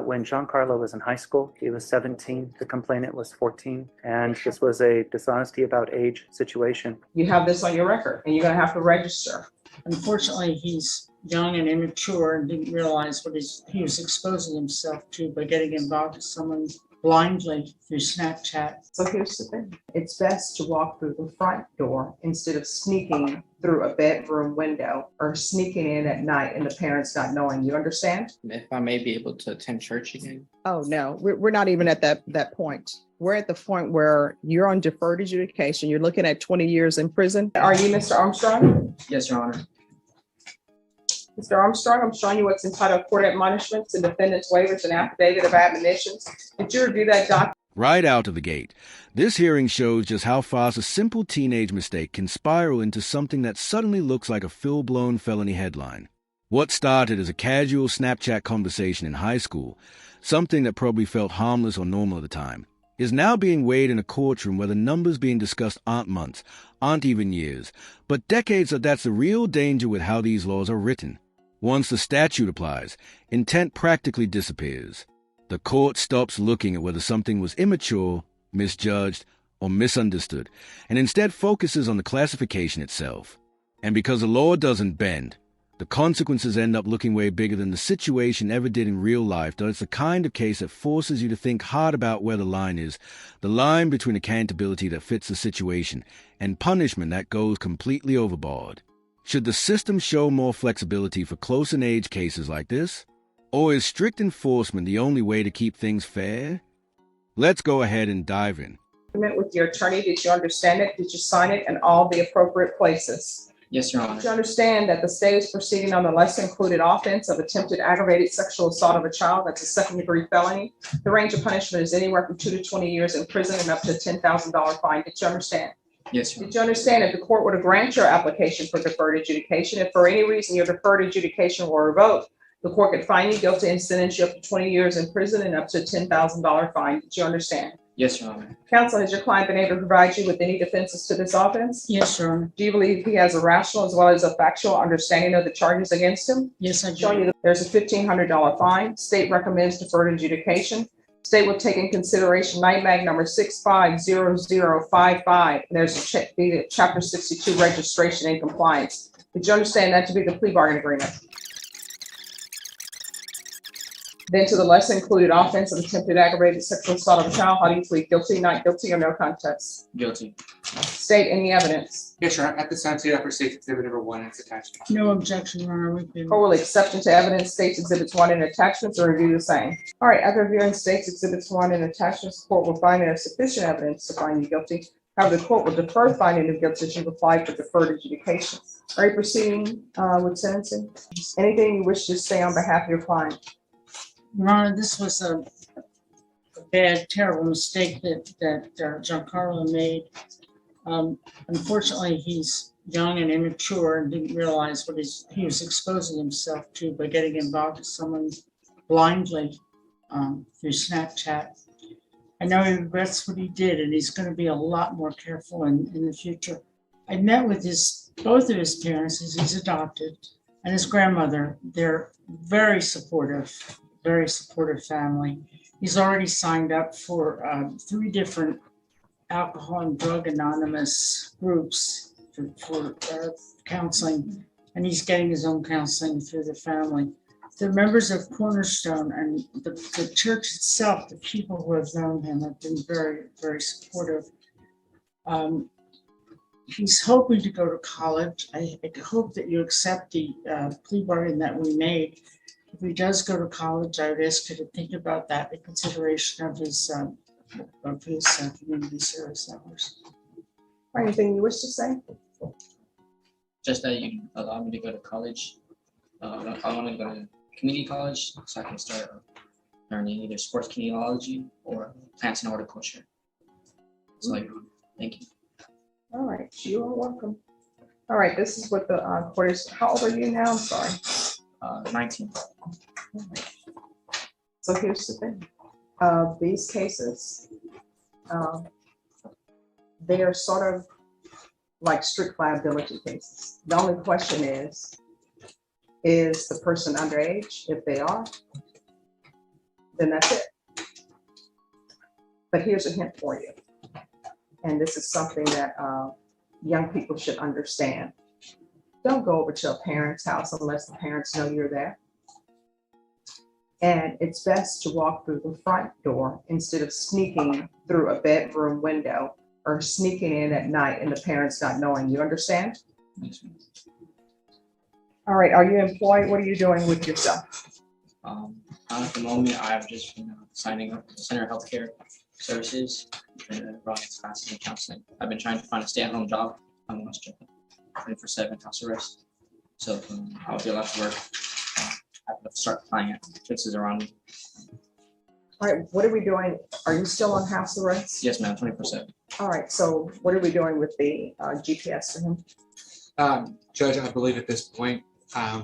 when Giancarlo was in high school. He was 17, the complainant was 14, and this was a dishonesty about age situation. You have this on your record, and you're going to have to register. Unfortunately, he's young and immature and didn't realize what he was exposing himself to by getting involved with someone blindly through Snapchat. So here's the thing. It's best to walk through the front door instead of sneaking through a bedroom window or sneaking in at night and the parents not knowing. You understand? If I may be able to attend church again. Oh, no, we're not even at that point. We're at the point where you're on deferred adjudication. You're looking at 20 years in prison. Are you Mr. Armstrong? Yes, Your Honor. Mr. Armstrong, I'm showing you what's entitled court admonishments and defendant's waivers and affidavit of admonitions. Did you review that document? Right out of the gate, this hearing shows just how fast a simple teenage mistake can spiral into something that suddenly looks like a full-blown felony headline. What started as a casual Snapchat conversation in high school, something that probably felt harmless or normal at the time, is now being weighed in a courtroom where the numbers being discussed aren't months, aren't even years, but decades. That's the real danger with how these laws are written. Once the statute applies, intent practically disappears. The court stops looking at whether something was immature, misjudged, or misunderstood, and instead focuses on the classification itself. And because the law doesn't bend, the consequences end up looking way bigger than the situation ever did in real life, though it's the kind of case that forces you to think hard about where the line is, the line between accountability that fits the situation and punishment that goes completely overboard. Should the system show more flexibility for close-in-age cases like this? Or is strict enforcement the only way to keep things fair? Let's go ahead and dive in. With your attorney, did you understand it? Did you sign it in all the appropriate places? Yes, Your Honor. Did you understand that the state is proceeding on the lesser included offense of attempted aggravated sexual assault of a child? That's a second-degree felony. The range of punishment is anywhere from 2 to 20 years in prison and up to a $10,000 fine. Did you understand? Yes, Your Honor. Did you understand if the court were to grant your application for deferred adjudication, if for any reason your deferred adjudication were revoked, the court could find you guilty and sentence you up to 20 years in prison and up to a $10,000 fine. Did you understand? Yes, Your Honor. Counsel, has your client been able to provide you with any defenses to this offense? Yes, Your Honor. Do you believe he has a rational as well as a factual understanding of the charges against him? Yes, I Showing do. you that there's a $1,500 fine. State recommends deferred adjudication. State will take in consideration NIMAG number 650055. And there's a chapter 62 registration and compliance. Did you understand that to be the plea bargain agreement? Then to the lesser included offense of attempted aggravated sexual assault of a child, how do you plead? Guilty, not guilty, or no contest? Guilty. State any evidence. Yes, Your Honor. At the time, to upper state exhibit number 1 and its attachment. No objection, Your Honor. We've been. Forwardly exception to evidence, states exhibits 1 and attachments are reviewed the same. All right, after reviewing states exhibits 1 and attachments, the court will find there is sufficient evidence to find you guilty. However, the court will defer finding of guilt if you've applied for deferred adjudication. Are you proceeding with sentencing? Anything you wish to say on behalf of your client? Your Honor, this was a bad, terrible mistake that Giancarlo made. Unfortunately, he's young and immature and didn't realize what he was exposing himself to by getting involved with someone blindly through Snapchat. I know he regrets what he did, and he's going to be a lot more careful in the future. I met with both of his parents, as he's adopted, and his grandmother. They're very supportive family. He's already signed up for 3 different alcohol and drug anonymous groups for counseling, and he's getting his own counseling through the family. The members of Cornerstone and the church itself, the people who have known him, have been very, very supportive. He's hoping to go to college. I hope that you accept the plea bargain that we made. If he does go to college, I would ask you to think about that in consideration of his community service hours. Anything you wish to say? Just that you allow me to go to college. I want to go to community college so I can start learning either sports kinesiology or plants and horticulture. So, thank you. All right, you are welcome. All right, this is what the court is. How old are you now? I'm sorry. 19. So here's the thing. These cases, they are sort of like strict liability cases. The only question is the person underage? If they are, then that's it. But here's a hint for you. And this is something that young people should understand. Don't go over to a parent's house unless the parents know you're there. And it's best to walk through the front door instead of sneaking through a bedroom window or sneaking in at night and the parents not knowing. You understand? Yes, ma'am. All right, are you employed? What are you doing with yourself? At the moment, I've just been signing up to Center Healthcare Services and running classes and counseling. I've been trying to find a stay-at-home job. I'm on 24/7 house arrest. So I'll be allowed to work. I have to start applying at places around me. All right, what are we doing? Are you still on house arrest? Yes, ma'am, 24/7. All right, so what are we doing with the GPS for him? Judge, I believe at this point,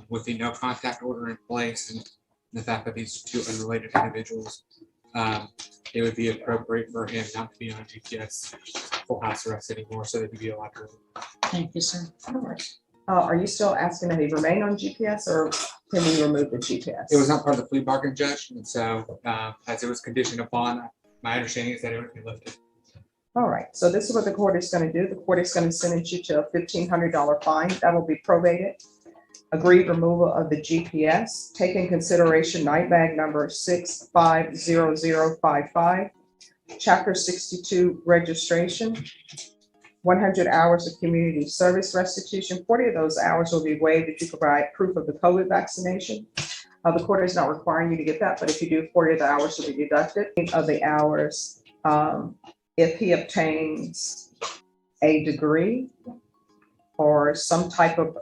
with the no contact order in place and the fact that these two unrelated individuals, it would be appropriate for him not to be on GPS full house arrest anymore, so that he'd be allowed to. Thank you, sir. All right. Are you still asking that he remain on GPS or can we remove the GPS? It was not part of the plea bargain, Judge, and so as it was conditioned upon, my understanding is that it would be lifted. All right, so this is what the court is going to do. The court is going to sentence you to a $1,500 fine. That will be probated. Agreed removal of the GPS. Take in consideration night bag number 650055. Chapter 62 registration. 100 hours of community service restitution. 40 of those hours will be waived if you provide proof of the COVID vaccination. The court is not requiring you to get that, but if you do, 40 of the hours will be deducted. Of the hours, if he obtains a degree or some type of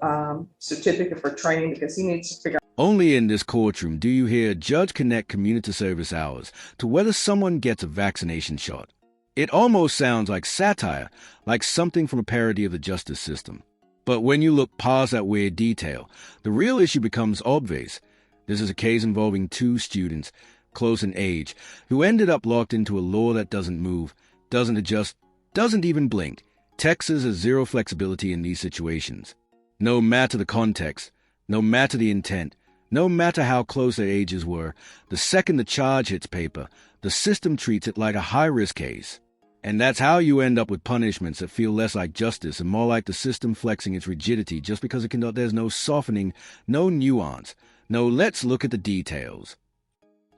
certificate for training, because he needs to figure out. Only in this courtroom do you hear a judge connect community service hours to whether someone gets a vaccination shot. It almost sounds like satire, like something from a parody of the justice system. But when you look past that weird detail, the real issue becomes obvious. This is a case involving two students, close in age, who ended up locked into a law that doesn't move, doesn't adjust, doesn't even blink. Texas has zero flexibility in these situations. No matter the context, no matter the intent, no matter how close their ages were, the second the charge hits paper, the system treats it like a high-risk case. And that's how you end up with punishments that feel less like justice and more like the system flexing its rigidity just because there's no softening, no nuance, no let's look at the details.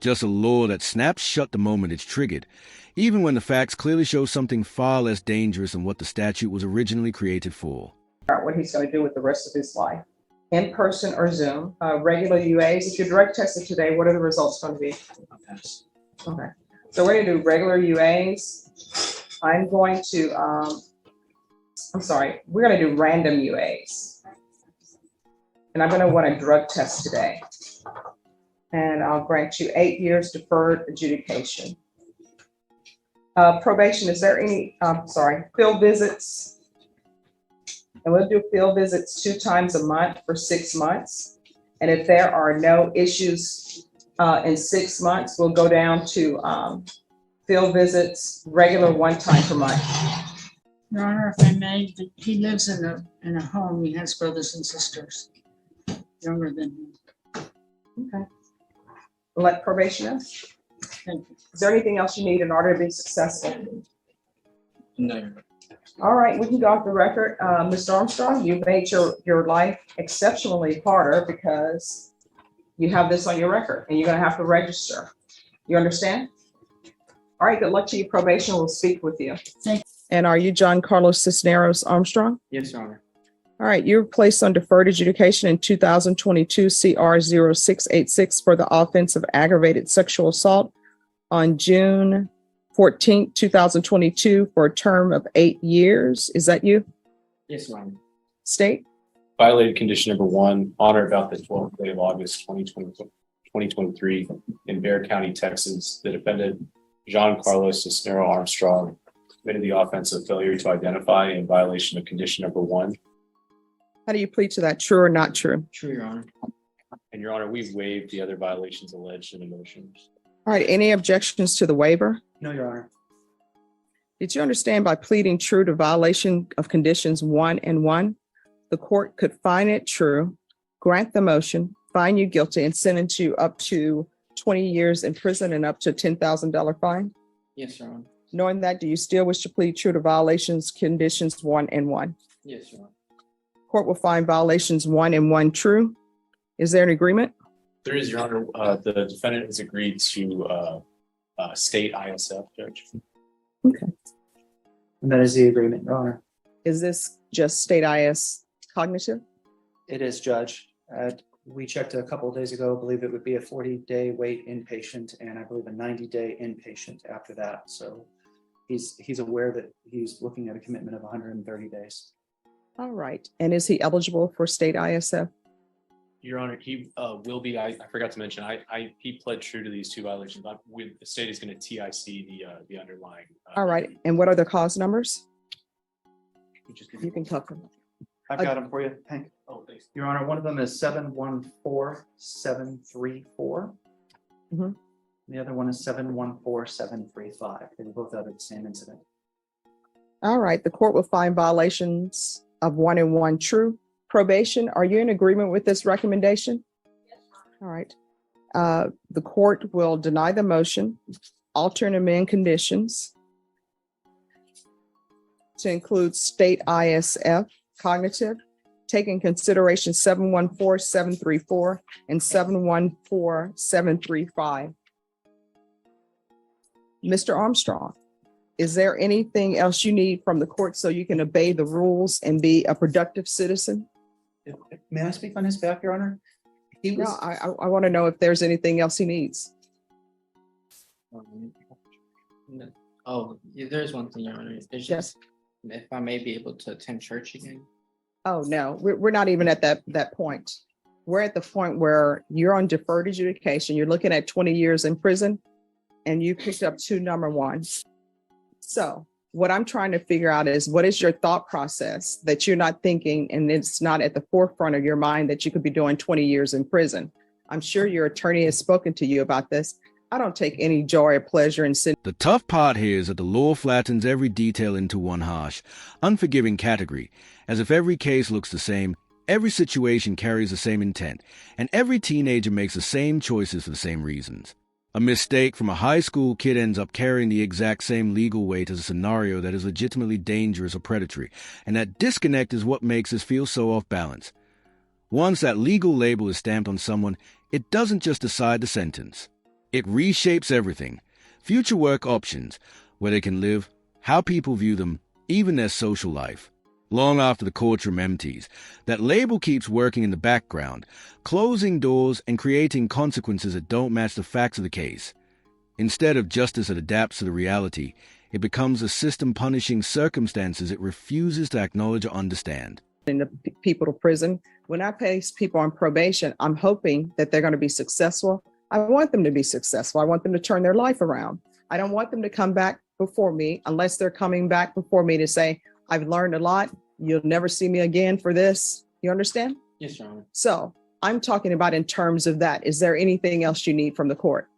Just a law that snaps shut the moment it's triggered, even when the facts clearly show something far less dangerous than what the statute was originally created for. What he's going to do with the rest of his life. In person or Zoom, regular UAs. If you're drug tested today, what are the results going to be? I'll pass. Okay, so we're going to do regular UAs. I'm going to, we're going to do random UAs. And I'm going to want a drug test today. And I'll grant you 8 years deferred adjudication. Probation, is there any, field visits? And we'll do field visits 2 times a month for 6 months. And if there are no issues in 6 months, we'll go down to field visits, regular 1 time per month. Your Honor, if I may, he lives in a home. He has brothers and sisters younger than him. Okay. Let probation know. Thank you. Is there anything else you need in order to be successful? No, Your Honor. All right, we can go off the record. Mr. Armstrong, you made your life exceptionally harder because you have this on your record and you're going to have to register. You understand? All right, good luck to you. Probation will speak with you. And are you John Carlos Cisneros Armstrong? Yes, Your Honor. All right, you were placed on deferred adjudication in 2022 CR 0686 for the offense of aggravated sexual assault on June 14, 2022 for a term of 8 years. Is that you? Yes, Your Honor. State? Violated condition number 1, on or about the 12th day of August 2023 in Bexar County, Texas. The defendant, John Carlos Cisneros Armstrong, committed the offense of failure to identify in violation of condition number 1. How do you plead to that? True or not true? True, Your Honor. And Your Honor, we've waived the other violations alleged in the motions. All right, any objections to the waiver? No, Your Honor. Did you understand by pleading true to violation of conditions 1 and 1, the court could find it true, grant the motion, find you guilty, and sentence you up to 20 years in prison and up to $10,000 fine. Yes, Your Honor. Knowing that, do you still wish to plead true to violations, conditions 1 and 1? Yes, Your Honor. Court will find violations 1 and 1 true. Is there an agreement? There is, Your Honor. The defendant has agreed to state ISF, Judge. And that is the agreement, Your Honor. Is this just state IS cognitive? It is, Judge. We checked a couple of days ago. I believe it would be a 40-day wait inpatient and I believe a 90-day inpatient after that. So he's aware that he's looking at a commitment of 130 days. All right. And is he eligible for state ISF? Your Honor, he will be. I forgot to mention. He pled true to these two violations. With the state is going to TIC the underlying. All right. And what are the cause numbers? You You can cover. I've got them for you, Hank. Oh, thanks. Your Honor, one of them is 714734. Mhm. The other one is 714735. They were both out of the same incident. All right. The court will find violations of 1 and 1 true. Probation, are you in agreement with this recommendation? All right. The court will deny the motion, alter and amend conditions to include state ISF cognitive, take in consideration 714734 and 714735. Mr. Armstrong, is there anything else you need from the court so you can obey the rules and be a productive citizen? May I speak on his behalf, Your Honor? He No, was, I want to know if there's anything else he needs. No. Oh, yeah, there's one thing, Your Honor. It's just if I may be able to attend church again. Oh, no, we're not even at that point. We're at the point where you're on deferred adjudication. You're looking at 20 years in prison and you picked up 2 number ones. So what I'm trying to figure out is what is your thought process that you're not thinking and it's not at the forefront of your mind that you could be doing 20 years in prison? I'm sure your attorney has spoken to you about this. I don't take any joy or pleasure in sitting. The tough part here is that the law flattens every detail into one harsh, unforgiving category, as if every case looks the same, every situation carries the same intent, and every teenager makes the same choices for the same reasons. A mistake from a high school kid ends up carrying the exact same legal weight as a scenario that is legitimately dangerous or predatory, and that disconnect is what makes us feel so off balance. Once that legal label is stamped on someone, it doesn't just decide the sentence. It reshapes everything. Future work options, where they can live, how people view them, even their social life. Long after the courtroom empties, that label keeps working in the background, closing doors and creating consequences that don't match the facts of the case. Instead of justice that adapts to the reality, it becomes a system punishing circumstances it refuses to acknowledge or understand. The people to prison. When I place people on probation, I'm hoping that they're going to be successful. I want them to be successful. I want them to turn their life around. I don't want them to come back before me unless they're coming back before me to say, I've learned a lot. You'll never see me again for this. You understand? Yes, Your Honor. So I'm talking about in terms of that. Is there anything else you need from the court?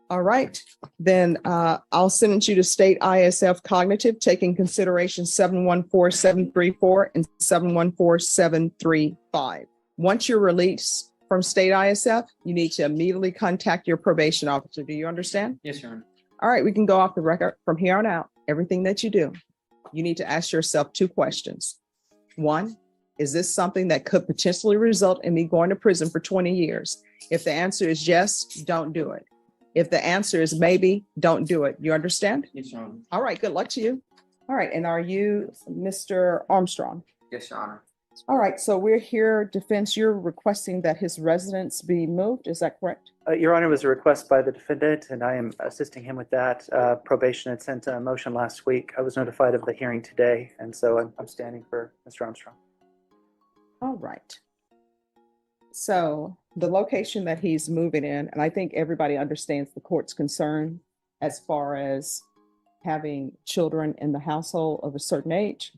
All right, then I'll sentence you to state ISF cognitive, taking consideration 714734 and 714735. Once you're released from state ISF, you need to immediately contact your probation officer. Do you understand? Yes, Your Honor. All right, we can go off the record from here on out. Everything that you do, you need to ask yourself 2 questions. 1, is this something that could potentially result in me going to prison for 20 years? If the answer is yes, don't do it. If the answer is maybe, don't do it. You understand? Yes, Your Honor. All right, good luck to you. All right, and are you Mr. Armstrong? Yes, Your Honor. All right, so we're here, defense, you're requesting that his residence be moved, is that correct? Your Honor, was a request by the defendant, and I am assisting him with that. Probation had sent a motion last week. I was notified of the hearing today, and so I'm standing for Mr. Armstrong. All right. So the location that he's moving in, and I think everybody understands the court's concern as far as having children in the household of a certain age.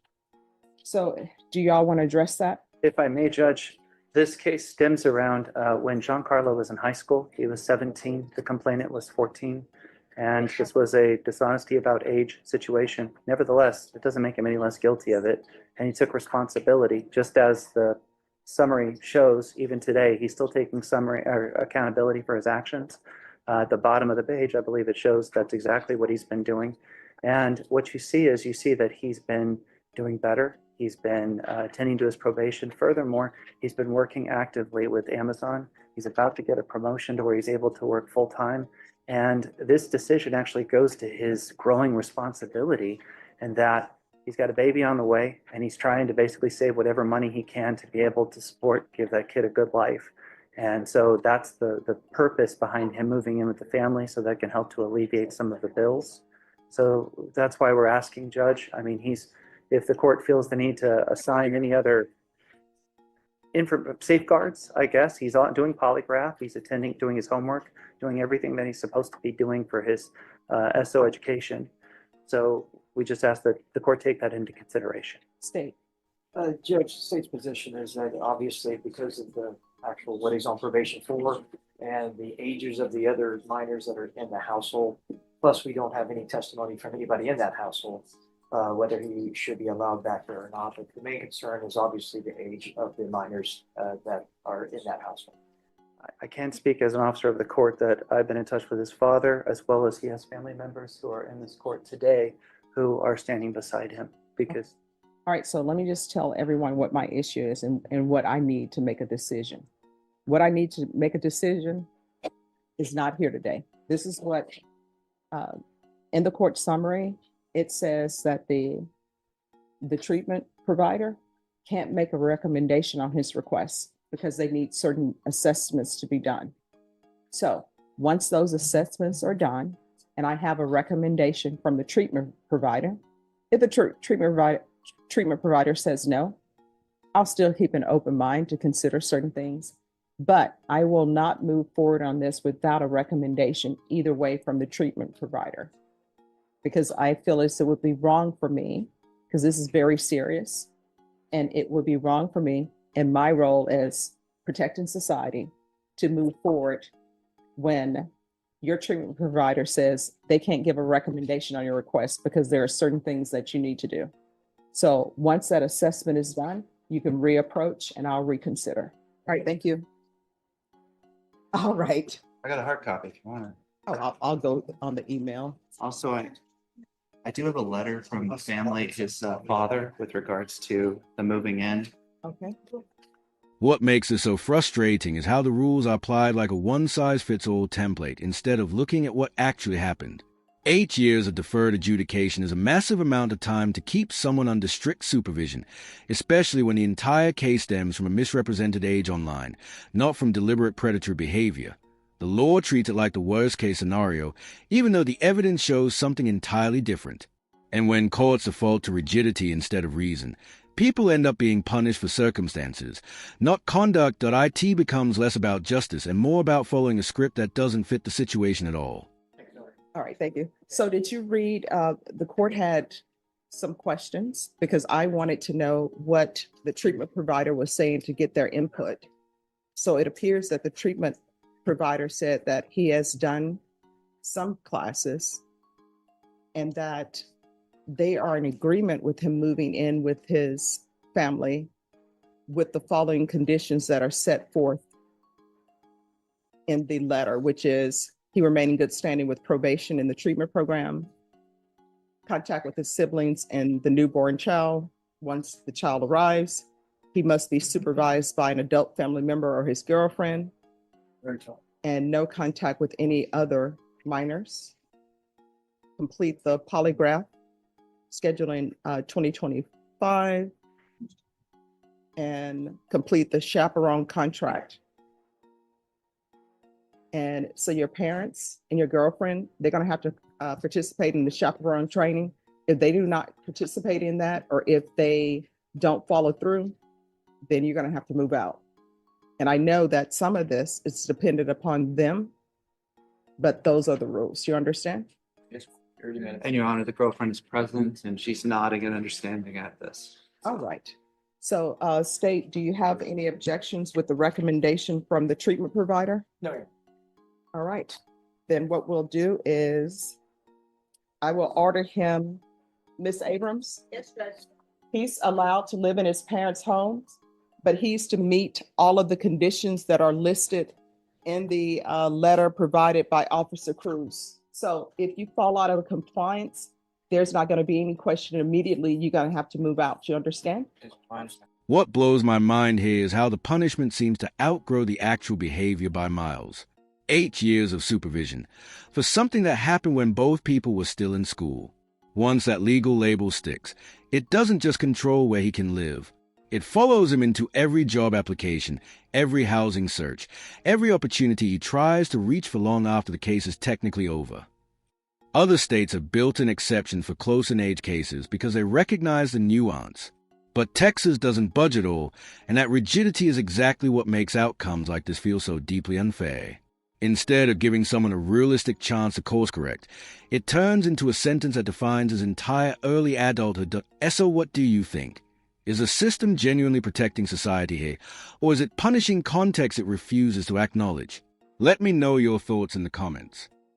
So do y'all want to address that? If I may, Judge, this case stems around when Giancarlo was in high school. He was 17. The complainant was 14. And this was a dishonesty about age situation. Nevertheless, it doesn't make him any less guilty of it. And he took responsibility, just as the summary shows, even today, he's still taking summary or accountability for his actions. At the bottom of the page, I believe it shows that's exactly what he's been doing. And what you see is you see that he's been doing better. He's been attending to his probation. Furthermore, he's been working actively with Amazon. He's about to get a promotion to where he's able to work full time. And this decision actually goes to his growing responsibility, and that he's got a baby on the way, and he's trying to basically save whatever money he can to be able to support, give that kid a good life. And so that's the purpose behind him moving in with the family, so that can help to alleviate some of the bills. So that's why we're asking, Judge. I mean, if the court feels the need to assign any other safeguards, I guess, he's doing polygraph, he's doing his homework, doing everything that he's supposed to be doing for his SO education. So we just ask that the court take that into consideration. State. Judge, the state's position is that obviously because of the actual what he's on probation for and the ages of the other minors that are in the household, plus we don't have any testimony from anybody in that household, whether he should be allowed back there or not. But the main concern is obviously the age of the minors that are in that household. I can speak as an officer of the court that I've been in touch with his father, as well as he has family members who are in this court today who are standing beside him because. All right, so let me just tell everyone what my issue is and what I need to make a decision. What I need to make a decision is not here today. This is what, in the court summary, it says that the treatment provider can't make a recommendation on his request because they need certain assessments to be done. So once those assessments are done, and I have a recommendation from the treatment provider, if the treatment provider says no, I'll still keep an open mind to consider certain things, but I will not move forward on this without a recommendation either way from the treatment provider, because I feel as it would be wrong for me, because this is very serious, and it would be wrong for me in my role as protecting society to move forward when your treatment provider says they can't give a recommendation on your request because there are certain things that you need to do. So once that assessment is done, you can reapproach and I'll reconsider. All right, thank you. All right. I got a hard copy if you want it. Oh, I'll go on the email. Also, I do have a letter from the family, his father, with regards to the moving in. Okay. What makes this so frustrating is how the rules are applied like a one-size-fits-all template instead of looking at what actually happened. 8 years of deferred adjudication is a massive amount of time to keep someone under strict supervision, especially when the entire case stems from a misrepresented age online, not from deliberate predatory behavior. The law treats it like the worst-case scenario, even though the evidence shows something entirely different. And when courts default to rigidity instead of reason, people end up being punished for circumstances, not conduct. It becomes less about justice and more about following a script that doesn't fit the situation at all. All right, thank you. So did you read, the court had some questions because I wanted to know what the treatment provider was saying to get their input. So it appears that the treatment provider said that he has done some classes and that they are in agreement with him moving in with his family with the following conditions that are set forth in the letter, which is he remain in good standing with probation in the treatment program, contact with his siblings and the newborn child. Once the child arrives, he must be supervised by an adult family member or his girlfriend, and no contact with any other minors. Complete the polygraph scheduling 2025 and complete the chaperone contract. And so your parents and your girlfriend, they're going to have to participate in the chaperone training. If they do not participate in that, or if they don't follow through, then you're going to have to move out. And I know that some of this is dependent upon them, but those are the rules. You understand? Yes. And Your Honor, the girlfriend is present and she's nodding and understanding at this. All right. So State, do you have any objections with the recommendation from the treatment provider? No. All right. Then what we'll do is I will order him, Miss Abrams. Yes, Judge. He's allowed to live in his parents' home, but he's to meet all of the conditions that are listed in the letter provided by Officer Cruz. So if you fall out of compliance, there's not going to be any question immediately. You're going to have to move out. You understand? What blows my mind here is how the punishment seems to outgrow the actual behavior by miles. 8 years of supervision for something that happened when both people were still in school. Once that legal label sticks, it doesn't just control where he can live. It follows him into every job application, every housing search, every opportunity he tries to reach for long after the case is technically over. Other states have built an exception for close-in-age cases because they recognize the nuance. But Texas doesn't budge at all, and that rigidity is exactly what makes outcomes like this feel so deeply unfair. Instead of giving someone a realistic chance to course correct, it turns into a sentence that defines his entire early adulthood. So what do you think? Is the system genuinely protecting society here, or is it punishing context it refuses to acknowledge? Let me know your thoughts in the comments.